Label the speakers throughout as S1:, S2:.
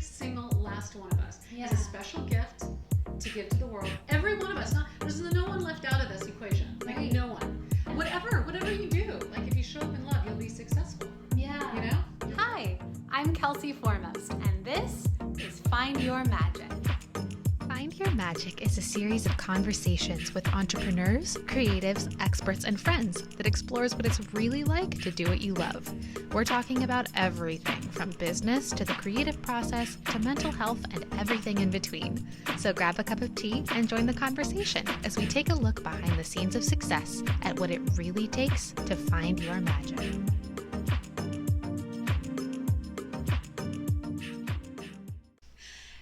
S1: single last one of us has a special gift to give to the world. Every one of us. There's no one left out of this equation. Like no one. Whatever you do, like if you show up in love, you'll be successful.
S2: Yeah.
S1: You know?
S2: Hi, I'm Kelsey Foremost, and this is Find Your Magic.
S3: Find Your Magic is a series of conversations with entrepreneurs, creatives, experts, and friends that explores what it's really like to do what you love. We're talking about everything from business to the creative process to mental health and everything in between. So grab a cup of tea and join the conversation as we take a look behind the scenes of success at what it really takes to find your magic.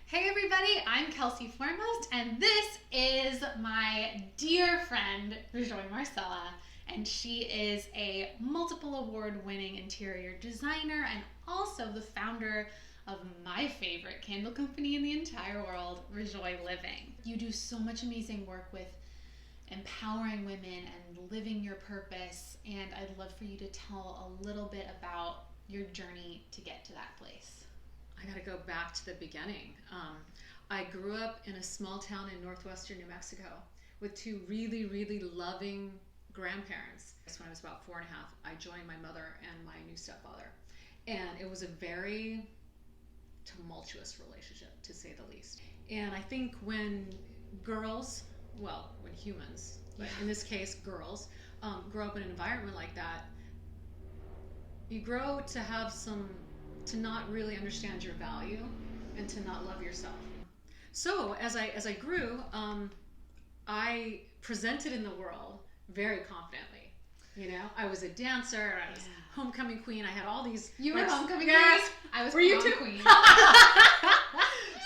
S2: Hey everybody, I'm Kelsey Foremost, and this is my dear friend, Rejoy Marsella, and she is a multiple award-winning interior designer and also the founder of my favorite candle company in the entire world, Rejoy Living. You do so much amazing work with empowering women and living your purpose, and I'd love for you to tell a little bit about your journey to get to that place.
S1: I got to go back to the beginning. I grew up in a small town in northwestern New Mexico with two really, really loving grandparents. When I was about 4 and a half, I joined my mother and my new stepfather. And it was a very tumultuous relationship, to say the least. And I think when humans, but in this case, girls, grow up in an environment like that, you grow to not really understand your value and to not love yourself. So as I grew, I presented in the world very confidently. You know, I was a dancer, I was homecoming queen, I had all these...
S2: You were homecoming queen? I was
S1: Were you
S2: prom
S1: too?
S2: Queen.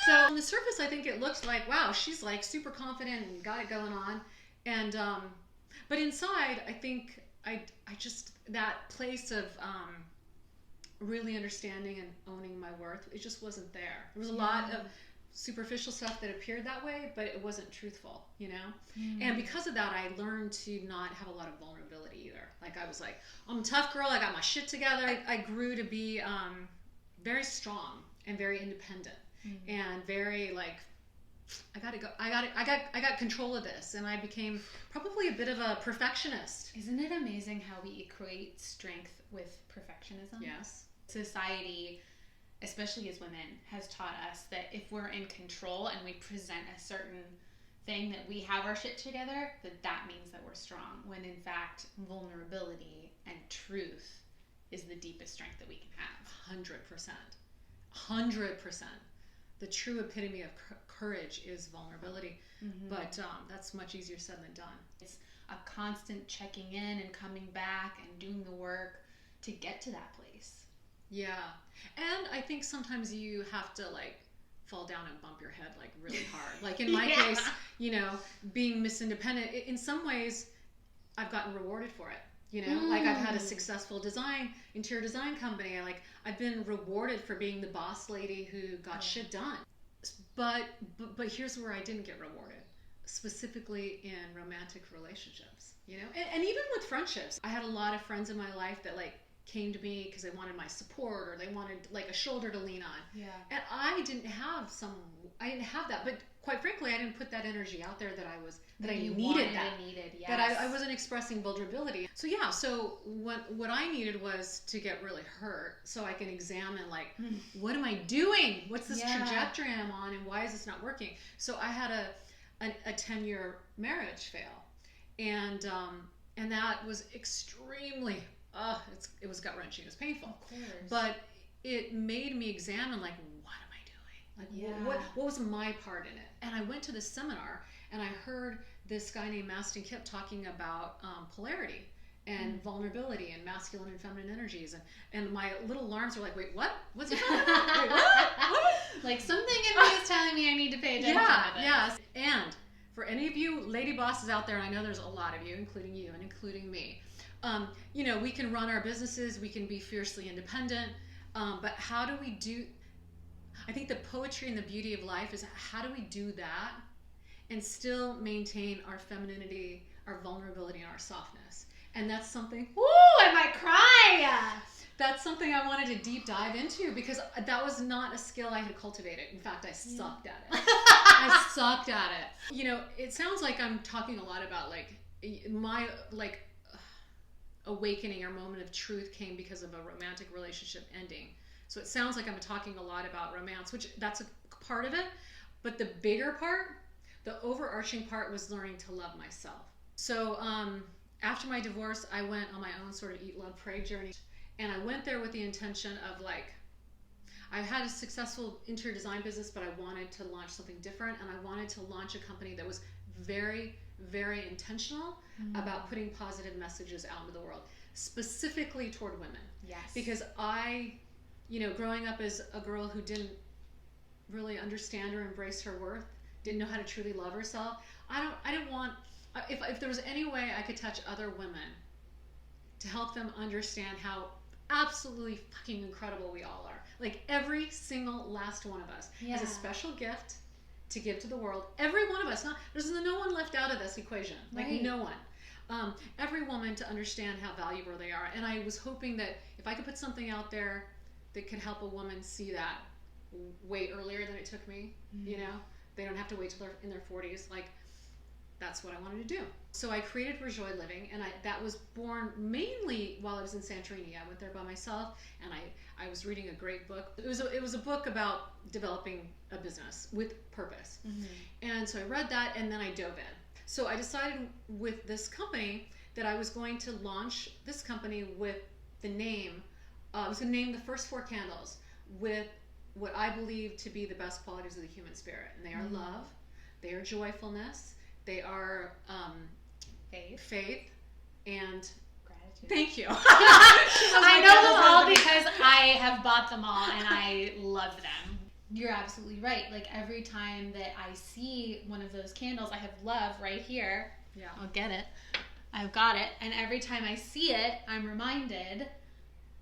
S1: So on the surface, I think it looks like, wow, she's like super confident and got it going on. And but inside, I think I just, that place of really understanding and owning my worth, it just wasn't there. There was a lot of superficial stuff that appeared that way, but it wasn't truthful, you know? And because of that, I learned to not have a lot of vulnerability either. Like I was like, I'm a tough girl, I got my shit together. I grew to be very strong and very independent and very like, I got control of this, and I became probably a bit of a perfectionist.
S2: Isn't it amazing how we equate strength with perfectionism?
S1: Yes.
S2: Society, especially as women, has taught us that if we're in control and we present a certain thing that we have our shit together, that means that we're strong, when in fact vulnerability and truth is the deepest strength that we can have.
S1: 100%. The true epitome of courage is vulnerability, but that's much easier said than done.
S2: It's a constant checking in and coming back and doing the work to get to that place.
S1: Yeah. And I think sometimes you have to like fall down and bump your head like really hard. Like in my case, you know, being Miss Independent, in some ways I've gotten rewarded for it. You know, like I've had a successful interior design company. I've been rewarded for being the boss lady who got shit done. But here's where I didn't get rewarded, specifically in romantic relationships, you know, and even with friendships. I had a lot of friends in my life that like came to me because they wanted my support or they wanted like a shoulder to lean on. Yeah. And I didn't have that, but quite frankly, I didn't put that energy out there that I needed. Yes. That I wasn't expressing vulnerability. So yeah, so what I needed was to get really hurt so I can examine like, what am I doing? What's this trajectory I'm on, and why is this not working? So I had a 10-year marriage fail, and that was extremely it was gut-wrenching. It was painful.
S2: Of course.
S1: But it made me examine like, what am I doing? Like what was my part in it? And I went to this seminar and I heard this guy named Mastin Kipp talking about polarity and vulnerability and masculine and feminine energies, and my little alarms were like, wait, what? What's he talking about? Wait, what?
S2: Like something in me is telling me I need to pay attention to this.
S1: Yes. And for any of you lady bosses out there, and I know there's a lot of you, including you and including me, you know, we can run our businesses, we can be fiercely independent, but how do we do, I think the poetry and the beauty of life is how do we do that and still maintain our femininity, our vulnerability, and our softness? And that's something,
S2: Ooh, I might cry!
S1: that's something I wanted to deep dive into because that was not a skill I had cultivated. In fact, I sucked at it. I sucked at it. You know, it sounds like I'm talking a lot about like my like awakening or moment of truth came because of a romantic relationship ending. So it sounds like I'm talking a lot about romance, which that's a part of it. But the bigger part, the overarching part was learning to love myself. So after my divorce, I went on my own sort of eat, love, pray journey. And I went there with the intention of like, I had a successful interior design business, but I wanted to launch something different. And I wanted to launch a company that was very, very intentional about putting positive messages out into the world, specifically toward women.
S2: Yes.
S1: Because I, you know, growing up as a girl who didn't really understand or embrace her worth, didn't know how to truly love herself, I didn't want, if there was any way I could touch other women to help them understand how absolutely fucking incredible we all are. Like every single last one of us has a special gift to give to the world. Every one of us. There's no one left out of this equation. Like no one. Every woman to understand how valuable they are. And I was hoping that if I could put something out there that could help a woman see that way earlier than it took me, you know, they don't have to wait till they're in their 40s. Like that's what I wanted to do. So I created Rejoy Living, and that was born mainly while I was in Santorini. I went there by myself, and I was reading a great book. It was a book about developing a business with purpose. And so I read that, and then I dove in. So I decided with this company that I was going to launch this company with the name, I was going to name the first 4 candles with what I believe to be the best qualities of the human spirit. And they are love, they are joyfulness, they are faith, and
S2: gratitude.
S1: Thank you.
S2: I know them all because I have bought them all and I love them. You're absolutely right. Like every time that I see one of those candles, I have love right here.
S1: Yeah.
S2: I'll get it. I've got it. And every time I see it, I'm reminded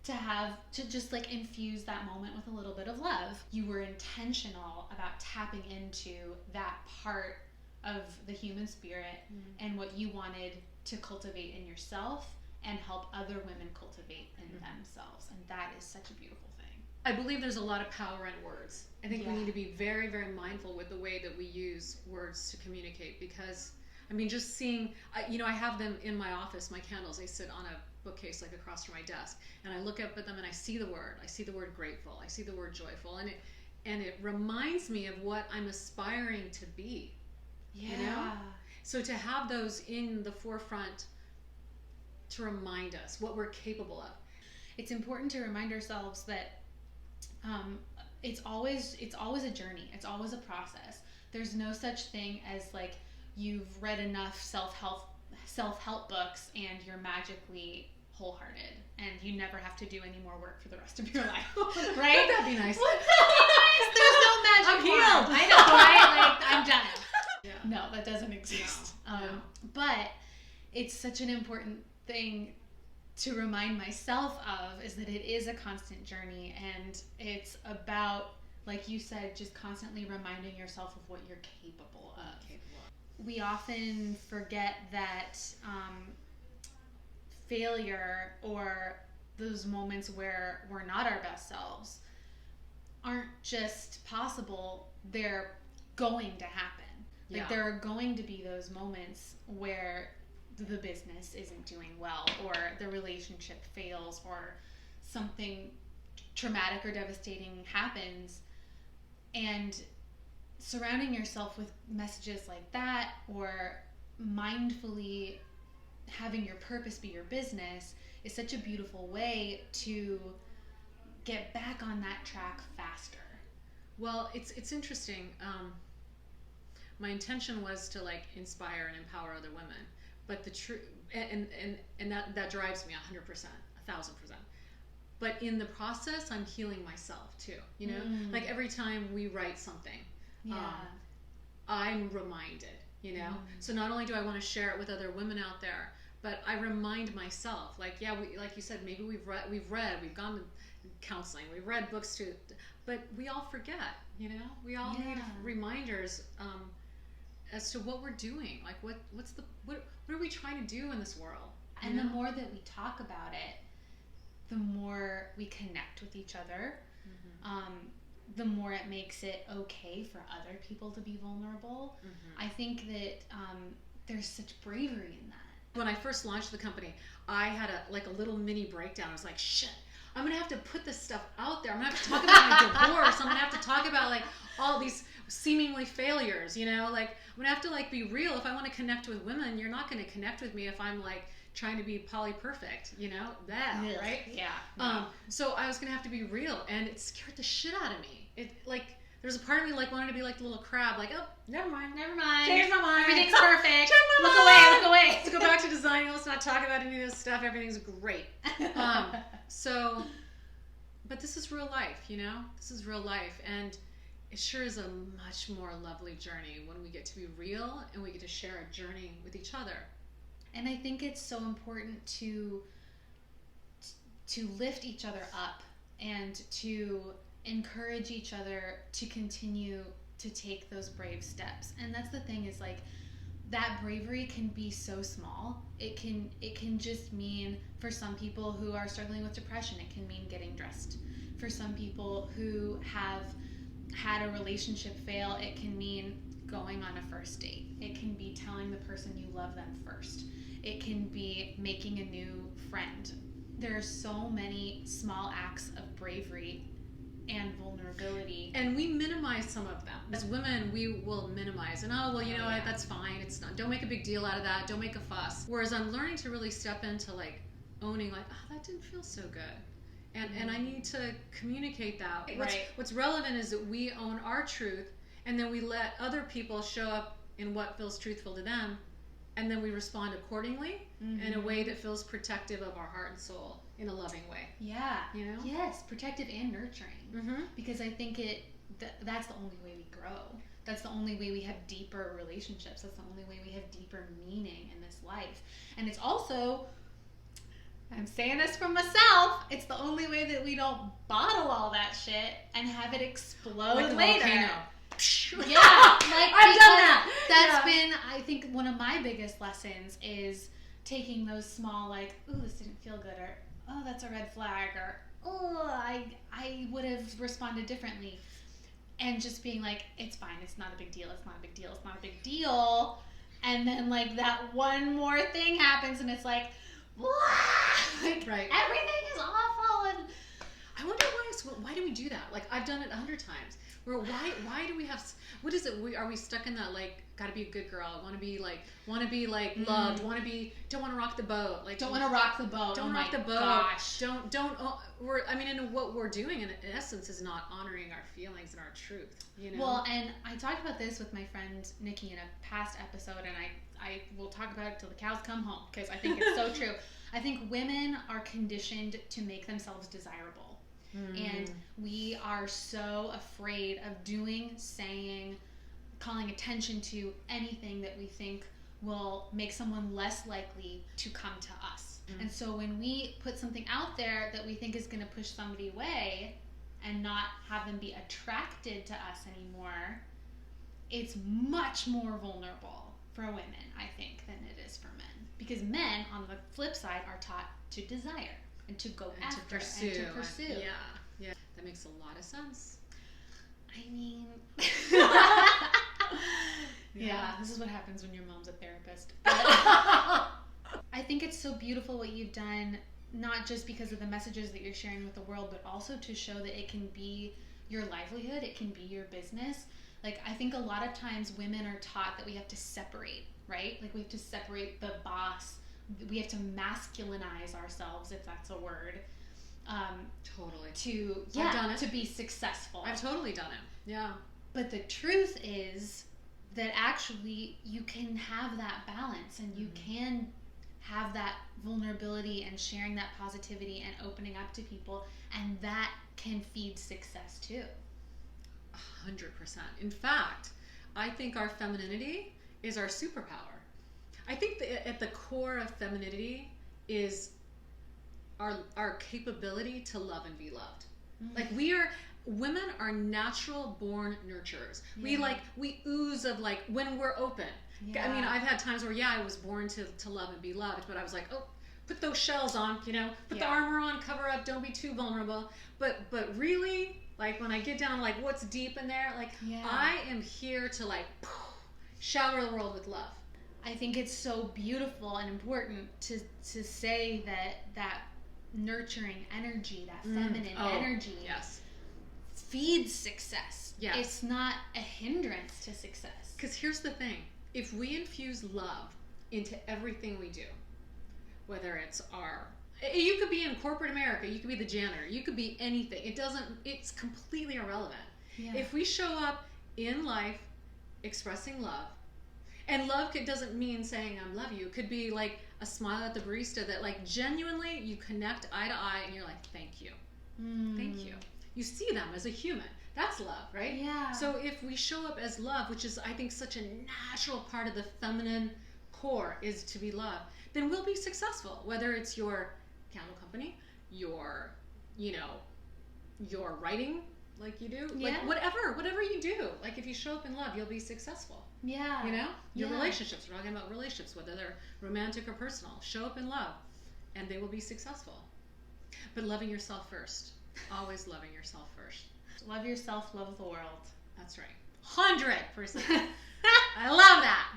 S2: to just like infuse that moment with a little bit of love. You were intentional about tapping into that part of the human spirit and what you wanted to cultivate in yourself and help other women cultivate in themselves. And that is such a beautiful thing.
S1: I believe there's a lot of power in words. I think we need to be very, very mindful with the way that we use words to communicate, because I mean, just seeing, I have them in my office, my candles, they sit on a bookcase like across from my desk, and I look up at them and I see the word grateful, I see the word joyful, and it reminds me of what I'm aspiring to be.
S2: Yeah.
S1: You know? So to have those in the forefront to remind us what we're capable of.
S2: It's important to remind ourselves that it's always a journey. It's always a process. There's no such thing as like you've read enough self-help books and you're magically wholehearted and you never have to do any more work for the rest of your life. Right?
S1: That'd be nice.
S2: There's no magic
S1: I'm healed.
S2: I know, right? Like I'm done.
S1: Yeah.
S2: No, that doesn't exist.
S1: No.
S2: But it's such an important thing to remind myself of, is that it is a constant journey, and it's about, like you said, just constantly reminding yourself of what you're capable of. We often forget that failure or those moments where we're not our best selves aren't just possible, they're going to happen. Like there are going to be those moments where the business isn't doing well, or the relationship fails, or something traumatic or devastating happens. And surrounding yourself with messages like that, or mindfully having your purpose be your business, is such a beautiful way to get back on that track faster.
S1: Well, it's interesting. My intention was to like inspire and empower other women, but the truth, and that drives me 100%, 1,000%. But in the process, I'm healing myself too. You know, like every time we write something, I'm reminded. You know, so not only do I want to share it with other women out there, but I remind myself. Like, like you said, maybe we've gone to counseling, we've read books too, but we all forget. You know, we all need reminders as to what we're doing. Like, what are we trying to do in this world?
S2: And the more that we talk about it, the more we connect with each other, the more it makes it okay for other people to be vulnerable. I think that there's such bravery in that.
S1: When I first launched the company, I had a little mini breakdown. I was like, shit, I'm gonna have to put this stuff out there. I'm gonna have to talk about my divorce. I'm gonna have to talk about like all these seemingly failures, you know, like I'm gonna have to like be real. If I want to connect with women, you're not gonna connect with me if I'm like trying to be poly perfect, you know, right?
S2: Yeah.
S1: So I was gonna have to be real, and it scared the shit out of me. It like there's a part of me like wanted to be like the little crab, like, oh, never mind. Change my mind.
S2: Everything's perfect.
S1: Look away. Let's go back to designing. Let's not talk about any of this stuff. Everything's great. But this is real life, you know? This is real life. And it sure is a much more lovely journey when we get to be real and we get to share a journey with each other.
S2: And I think it's so important to lift each other up and to encourage each other to continue to take those brave steps. And that's the thing, is like that bravery can be so small. It can just mean, for some people who are struggling with depression, it can mean getting dressed. For some people who have had a relationship fail, it can mean going on a first date. It can be telling the person you love them first. It can be making a new friend. There are so many small acts of bravery and vulnerability,
S1: and we minimize some of them. As women, we will minimize, and you know what, that's fine, it's not, don't make a big deal out of that, don't make a fuss. Whereas I'm learning to really step into like owning, like, oh, that didn't feel so good, and I need to communicate that. What's relevant is that we own our truth, and then we let other people show up in what feels truthful to them, and then we respond accordingly in a way that feels protective of our heart and soul, in a loving way.
S2: Yeah.
S1: You know?
S2: Yes, protective and nurturing. Because I think that's the only way we grow. That's the only way we have deeper relationships. That's the only way we have deeper meaning in this life. And it's also, I'm saying this from myself, it's the only way that we don't bottle all that shit and have it explode
S1: like
S2: later.
S1: Volcano.
S2: Yeah, like
S1: I've done that.
S2: That's been, I think, one of my biggest lessons is taking those small, like, ooh, this didn't feel good, or oh, that's a red flag, or oh, I would have responded differently, and just being like, it's fine, it's not a big deal, it's not a big deal, it's not a big deal, and then like that one more thing happens, and it's like, like everything is awful, and
S1: I wonder why do we do that? Like, I've done it 100 times. Where why do we have, what is it? Are we stuck in that like, gotta be a good girl, want to be like loved, don't want to rock the boat, like
S2: don't want to rock the boat.
S1: Don't rock the boat.
S2: Gosh.
S1: Don't. And what we're doing in essence is not honoring our feelings and our truth. You know.
S2: Well, and I talked about this with my friend Nikki in a past episode, and I will talk about it till the cows come home, because I think it's so true. I think women are conditioned to make themselves desirable. And we are so afraid of doing, saying, calling attention to anything that we think will make someone less likely to come to us. And so when we put something out there that we think is going to push somebody away and not have them be attracted to us anymore, it's much more vulnerable for women, I think, than it is for men. Because men, on the flip side, are taught to desire and to go
S1: and
S2: after
S1: to pursue.
S2: Yeah.
S1: Yeah, that makes a lot of sense.
S2: I mean, yeah, this is what happens when your mom's a therapist. But I think it's so beautiful what you've done, not just because of the messages that you're sharing with the world, but also to show that it can be your livelihood, it can be your business. Like, I think a lot of times women are taught that we have to separate, right? Like, we have to separate the boss. We have to masculinize ourselves, if that's a word.
S1: Totally.
S2: I've done it. To be successful.
S1: I've totally done it. Yeah.
S2: But the truth is that actually you can have that balance, and you can have that vulnerability and sharing that positivity and opening up to people, and that can feed success too.
S1: 100%. In fact, I think our femininity is our superpower. I think that at the core of femininity is our capability to love and be loved. Like, women are natural born nurturers. We ooze of like, when we're open. I mean, I've had times where I was born to love and be loved, but I was like, oh, put those shells on, put the armor on, cover up, don't be too vulnerable. But really, like when I get down, like what's deep in there, like I am here to like shower the world with love.
S2: I think it's so beautiful and important to say that nurturing energy, that feminine energy, feeds success. Yes. It's not a hindrance to success.
S1: Because here's the thing. If we infuse love into everything we do, whether you could be in corporate America, you could be the janitor, you could be anything. It's completely irrelevant. Yeah. If we show up in life expressing love, and love doesn't mean saying I love you. It could be like a smile at the barista that like genuinely you connect eye to eye and you're like, thank you. Thank you. You see them as a human. That's love, right? Yeah. So if we show up as love, which is I think such a natural part of the feminine core is to be love, then we'll be successful. Whether it's your candle company, your writing like you do, like whatever you do, like if you show up in love, you'll be successful. Yeah. Your relationships, we're talking about relationships, whether they're romantic or personal, show up in love and they will be successful. But loving yourself first. Always loving yourself first.
S2: Love yourself, love the world.
S1: That's right. 100%. I love that.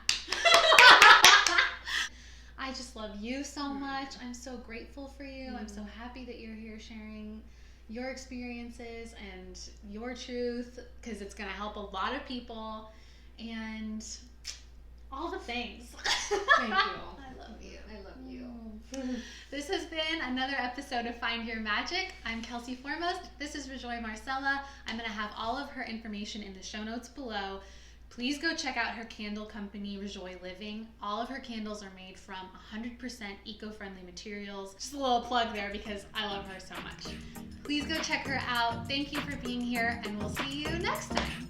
S2: I just love you so much. I'm so grateful for you. I'm so happy that you're here sharing your experiences and your truth, because it's going to help a lot of people and all the things.
S1: Thank you.
S2: I love you. I love you. This has been another episode of Find Your Magic. I'm Kelsey Foremost. This is Rejoy Marsella. I'm going to have all of her information in the show notes below. Please go check out her candle company, Rejoy Living. All of her candles are made from 100% eco-friendly materials. Just a little plug there because I love her so much. Please go check her out. Thank you for being here, and we'll see you next time.